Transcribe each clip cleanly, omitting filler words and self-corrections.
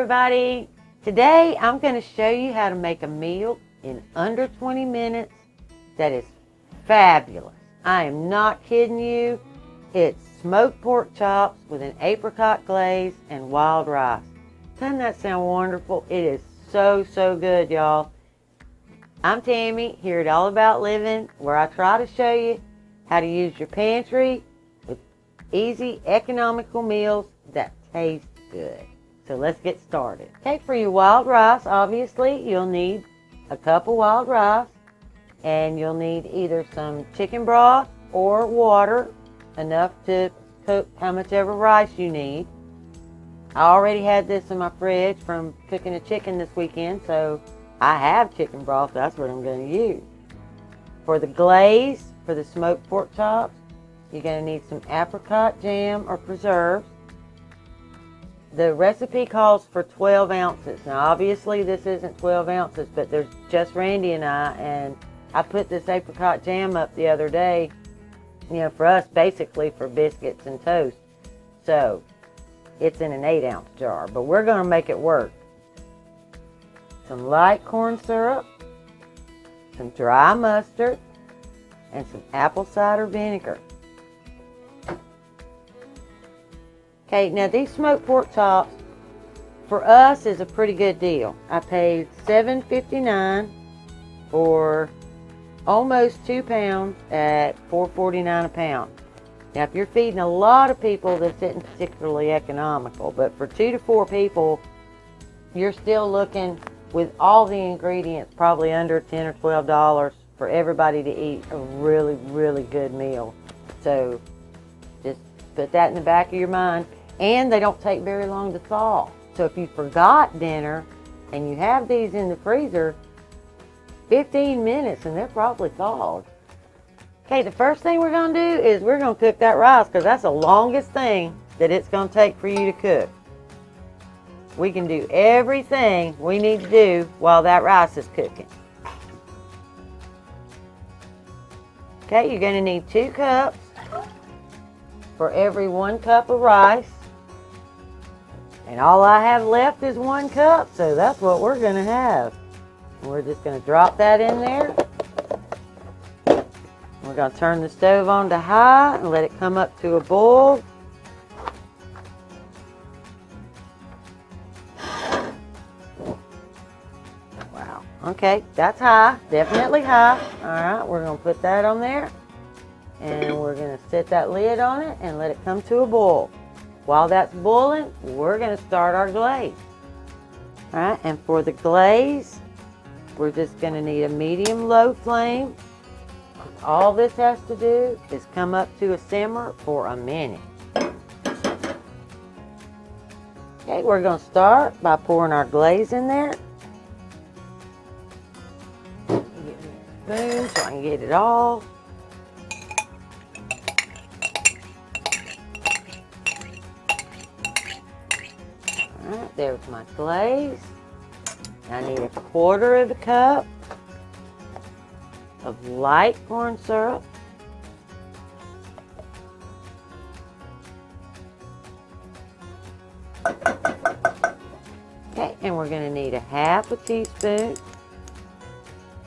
everybody. Today I'm going to show you how to make a meal in under 20 minutes that is fabulous. I am not kidding you. It's smoked pork chops with an apricot glaze and wild rice. Doesn't that sound wonderful? It is so good, y'all. I'm Tammy here at All About Living, where I try to show you how to use your pantry with easy, economical meals that taste good. So let's get started. Okay, for your wild rice, obviously, you'll need a cup of wild rice, and you'll need either some chicken broth or water, enough to cook how much ever rice you need. I already had this in my fridge from cooking a chicken this weekend, so I have chicken broth. That's what I'm going to use. For the glaze, for the smoked pork chops, you're going to need some apricot jam or preserves. The recipe calls for 12 ounces. Now, obviously, this isn't 12 ounces, but there's just Randy and I put this apricot jam up the other day, for us, basically for biscuits and toast. So, it's in an 8-ounce jar, but we're going to make it work. Some light corn syrup, some dry mustard, and some apple cider vinegar. Okay, now these smoked pork chops, for us, is a pretty good deal. I paid $7.59 for almost 2 pounds at $4.49 a pound. Now, if you're feeding a lot of people, this isn't particularly economical, but for 2 to 4 people, you're still looking, with all the ingredients, probably under $10 or $12 for everybody to eat a really good meal. So just put that in the back of your mind. And they don't take very long to thaw. So if you forgot dinner and you have these in the freezer, 15 minutes and they're probably thawed. Okay, the first thing we're going to do is we're going to cook that rice, because that's the longest thing that it's going to take for you to cook. We can do everything we need to do while that rice is cooking. Okay, you're going to need 2 cups for every 1 cup of rice. And all I have left is 1 cup, so that's what we're going to have. And we're just going to drop that in there. We're going to turn the stove on to high and let it come up to a boil. Wow. Okay, that's high. Definitely high. All right, we're going to put that on there. And we're going to set that lid on it and let it come to a boil. While that's boiling, we're going to start our glaze. All right, and for the glaze, we're just going to need a medium-low flame. All this has to do is come up to a simmer for a minute. Okay, we're going to start by pouring our glaze in there. Get a spoon so I can get it all. Alright, there's my glaze. I need 1/4 of a cup of light corn syrup. Okay, and we're going to need 1/2 teaspoon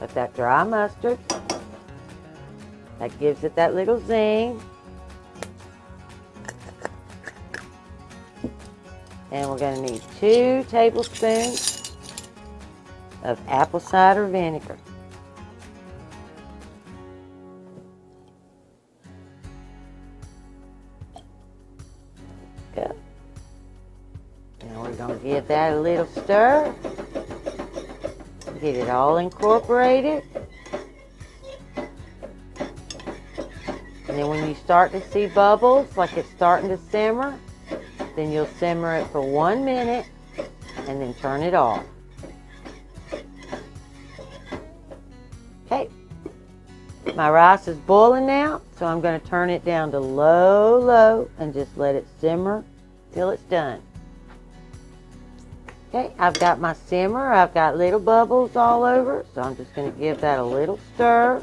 of that dry mustard. That gives it that little zing. And we're going to need 2 tablespoons of apple cider vinegar. Good. Now we're going to give that a little stir. Get it all incorporated. And then when you start to see bubbles, like it's starting to simmer, then you'll simmer it for 1 minute and then turn it off. Okay, my rice is boiling now, so I'm going to turn it down to low and just let it simmer till it's done. Okay, I've got my simmer. I've got little bubbles all over, so I'm just going to give that a little stir.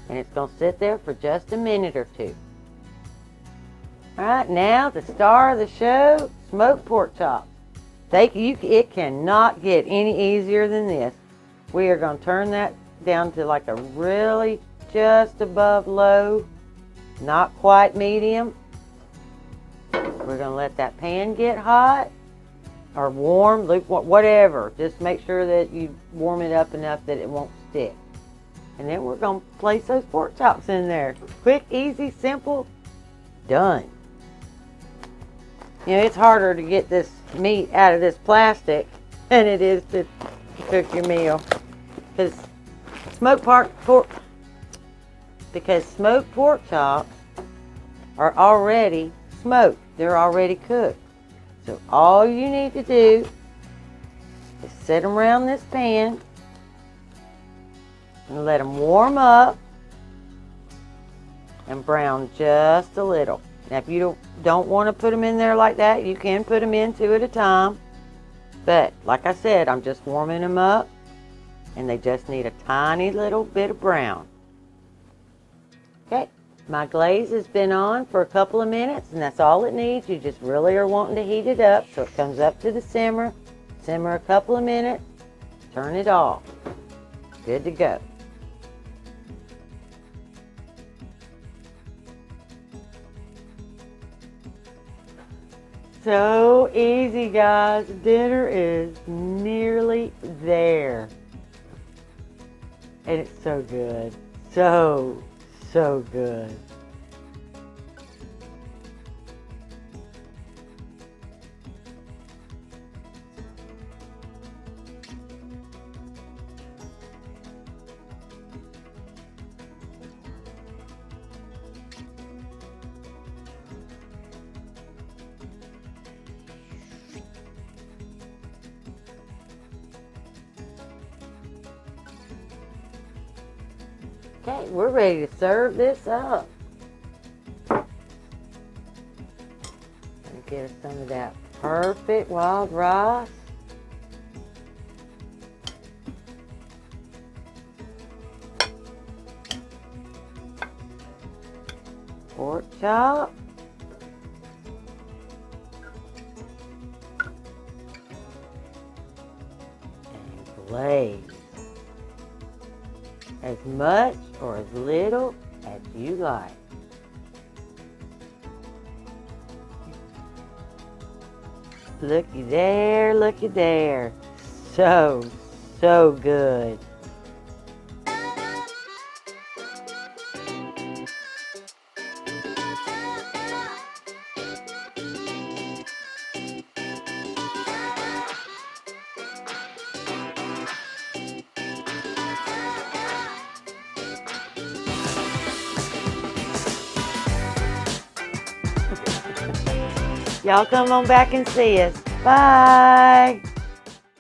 And it's going to sit there for just a minute or two. All right, now the star of the show, smoked pork chops. It cannot get any easier than this. We are going to turn that down to like a really just above low, not quite medium. We're going to let that pan get hot or warm, whatever. Just make sure that you warm it up enough that it won't stick. And then we're going to place those pork chops in there. Quick, easy, simple, done. You know, it's harder to get this meat out of this plastic than it is to cook your meal. Because smoked pork chops are already smoked. They're already cooked. So all you need to do is set them around this pan and let them warm up and brown just a little. Now if you don't want to put them in there like that, you can put them in 2 at a time. But like I said, I'm just warming them up and they just need a tiny little bit of brown. Okay, my glaze has been on for a couple of minutes and that's all it needs. You just really are wanting to heat it up so it comes up to the simmer. Simmer a couple of minutes, turn it off. Good to go. So easy, guys. Dinner is nearly there. And it's so good. So good. Okay, we're ready to serve this up. Get us some of that perfect wild rice. Pork chop. And glaze. As much or as little as you like. Looky there, looky there. So good. Y'all come on back and see us. Bye.